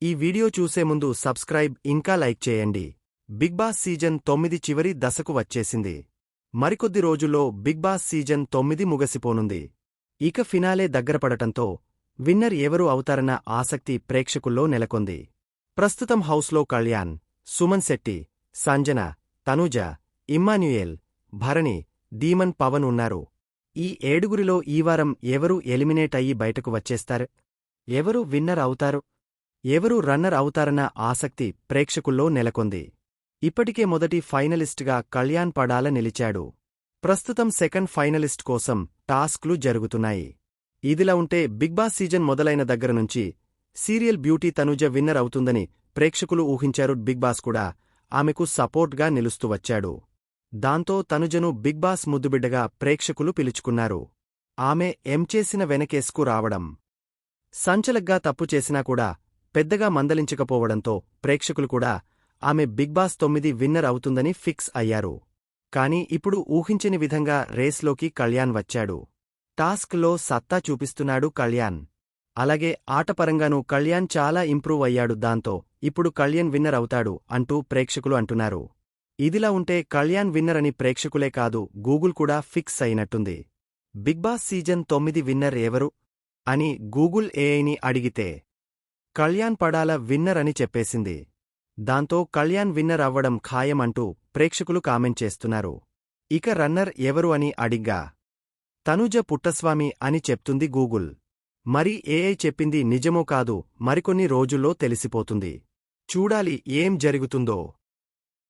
ఈ వీడియో చూసే ముందు సబ్స్క్రైబ్ ఇంకా లైక్ చేయండి. బిగ్ బాస్ సీజన్ 9 చివరి దశకు వచ్చేసింది. మరికొద్ది రోజుల్లో బిగ్ బాస్ సీజన్ 9 ముగసిపోనుంది. ఇక ఫినాలే దగ్గరపడటంతో విన్నర్ ఎవరు అవుతారన్న ఆసక్తి ప్రేక్షకుల్లో నెలకొంది. ప్రస్తుతం హౌస్లో కళ్యాణ్, సుమన్ శెట్టి, సంజన, తనూజ, ఇమ్మాన్యుయేల్, భరణి, డీమన్ పవన్ ఉన్నారు. ఈ ఏడుగురిలో ఈ వారం ఎవరు ఎలిమినేట్ అయ్యి బయటకు వచ్చేస్తారు? ఎవరు విన్నర్ అవుతారు? ఎవరు రన్నర్ అవుతారన్న ఆసక్తి ప్రేక్షకుల్లో నెలకొంది. ఇప్పటికే మొదటి ఫైనలిస్ట్గా కళ్యాణ్ పడాల నిలిచాడు. ప్రస్తుతం సెకండ్ ఫైనలిస్ట్ కోసం టాస్క్లు జరుగుతున్నాయి. ఇదిలా ఉంటే బిగ్ బాస్ సీజన్ మొదలైన దగ్గరనుంచి సీరియల్ బ్యూటీ తనూజ విన్నర్ అవుతుందని ప్రేక్షకులు ఊహించారు. బిగ్ బాస్ కూడా ఆమెకు సపోర్ట్గా నిలుస్తూ వచ్చాడు. దాంతో తనుజను బిగ్ బాస్ ముద్దుబిడ్డగా ప్రేక్షకులు పిలుచుకున్నారు. ఆమె ఎంచేసిన వెనకేసుకు రావడం, సంచలగ్గా తప్పు చేసినా కూడా పెద్దగా మందలించకపోవడంతో ప్రేక్షకులు కూడా ఆమె బిగ్ బాస్ 9 విన్నర్ అవుతుందని ఫిక్స్ అయ్యారు. కానీ ఇప్పుడు ఊహించని విధంగా రేస్లోకి కళ్యాణ్ వచ్చాడు. టాస్క్లో సత్తా చూపిస్తున్నాడు కళ్యాణ్. అలాగే ఆటపరంగానూ కళ్యాణ్ చాలా ఇంప్రూవ్ అయ్యాడు. దాంతో ఇప్పుడు కళ్యాణ్ విన్నర్ అవుతాడు అంటూ ప్రేక్షకులు అంటున్నారు. ఇదిలా ఉంటే కళ్యాణ్ విన్నర్ అని ప్రేక్షకులే కాదు, గూగుల్ కూడా ఫిక్స్ అయినట్టుంది. బిగ్ బాస్ సీజన్ 9 విన్నర్ ఎవరు అని గూగుల్ ఏఐని అడిగితే కళ్యాణ్ పడాల విన్నర్ అని చెప్పేసింది. దాంతో కళ్యాణ్ విన్నర్ అవ్వడం ఖాయం అంటూ ప్రేక్షకులు కామెంట్ చేస్తున్నారు. ఇక రన్నర్ ఎవరు అని అడిగ్గా తనూజ పుట్టస్వామి అని చెప్తుంది గూగుల్. మరి ఏఐ చెప్పింది నిజమో కాదో మరికొన్ని రోజుల్లో తెలిసిపోతుంది. చూడాలి ఏం జరుగుతుందో.